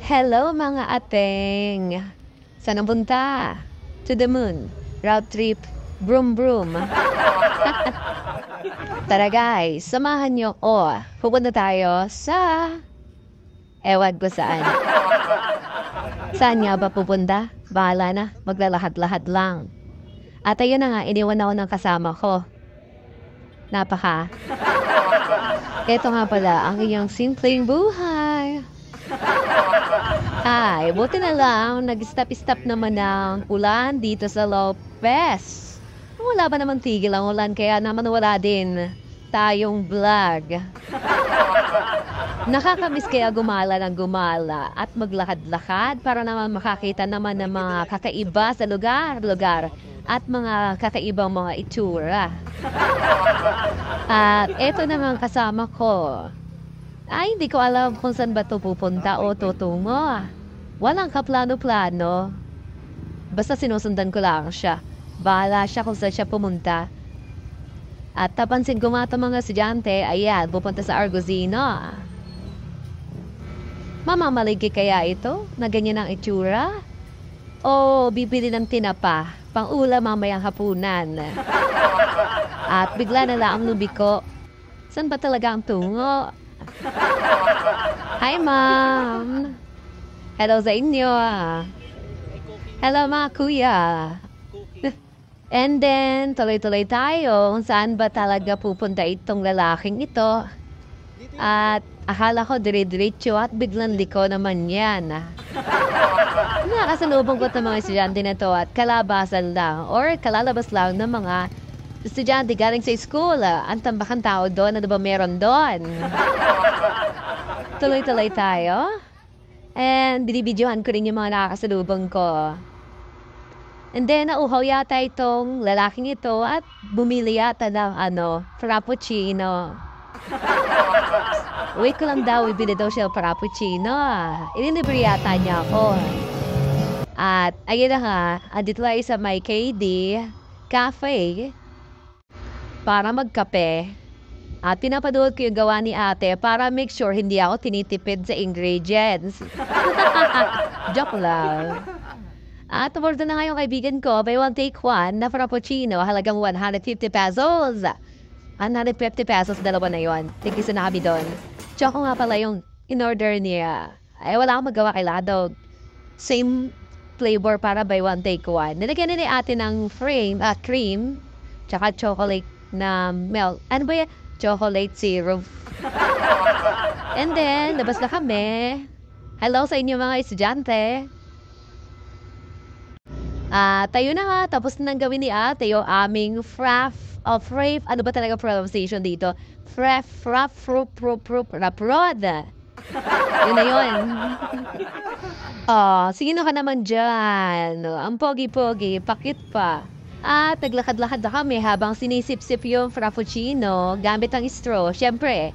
Hello mga ateng! Saan ang punta? To the moon. Road trip. Broom broom. Tara guys, samahan niyo ako. Pupunta tayo sa... Ewan ko saan. Saan nga ba pupunta? Bahala na, maglalahad-lahad lang. At ayun na nga, iniwan ako ng kasama ko. Napaka. Ito nga pala ang iyong simpleng buhay. Ay, buti na lang, nag-stop-stop naman ng ulan dito sa Lopez. Wala ba naman tigil ang ulan, kaya naman wala din tayong vlog. Nakakamiss kaya gumala ng gumala at maglakad-lakad para naman makakita naman ng mga kakaiba sa lugar-lugar at mga kakaibang mga itsura. At eto naman kasama ko. Ay, hindi ko alam kung saan ba ito pupunta o tutungo. Walang kaplano-plano. Basta sinusundan ko lang siya. Bahala siya kung saan siya pumunta. At tapansin ko mga mga estudyante, ayan, pupunta sa Argosino. Mamamaligi kaya ito na ganyan ang itsura? O bibili ng tinapa, pang ulam mamayang hapunan? At bigla na lang ang lumiko. Saan ba talaga ang tungo? Hi, ma'am. Hello sa inyo. Hello, mga kuya. And then, tuloy-tuloy tayo kung saan ba talaga pupunta itong lalaking ito. At akala ko dire-diretso at biglang liko naman yan. Nakasalubong ko ng mga estudyante na to at kalabasan lang or kalalabas lang ng mga estudyante galing sa school. Ang tambakan tao doon, ano ba meron doon? Tuloy-tuloy tayo. And binibidyohan ko rin yung mga nakakasalubong ko. And then, nauhaw yata itong lalaking ito at bumili yata ng frappuccino. Wait ko lang daw, ibili daw siya frappuccino. Ililibre yata niya ako. At ayun na nga, andito tayo sa may KD Cafe para magkape. At pinapanood ko yung gawa ni ate para make sure hindi ako tinitipid sa ingredients. Joke lang. At umorder na nga yung kaibigan ko, buy one take one na frappuccino, halagang 150 pesos. 150 pesos, dalawa na yon. Thank you sa nakabi doon. Choco nga pala yung in-order niya. Ay, wala akong magawa kay Ladog. Same flavor para buy one take one. Nilagyan na ni ate ng cream, tsaka chocolate na milk. Ano ba yan? Chocolate syrup. And then, labas na kami. Hello sa inyo mga estudyante. Tayo na nga, tapos na nang gawin ni ate yung aming ano ba talaga pronunciation dito? Raprod. Yun na yun. Sino ka naman dyan? Ang pogi-pogi, pakit pa. At naglakad-lakad na kami habang sinisip-sip yung frappuccino gamit ang straw, syempre.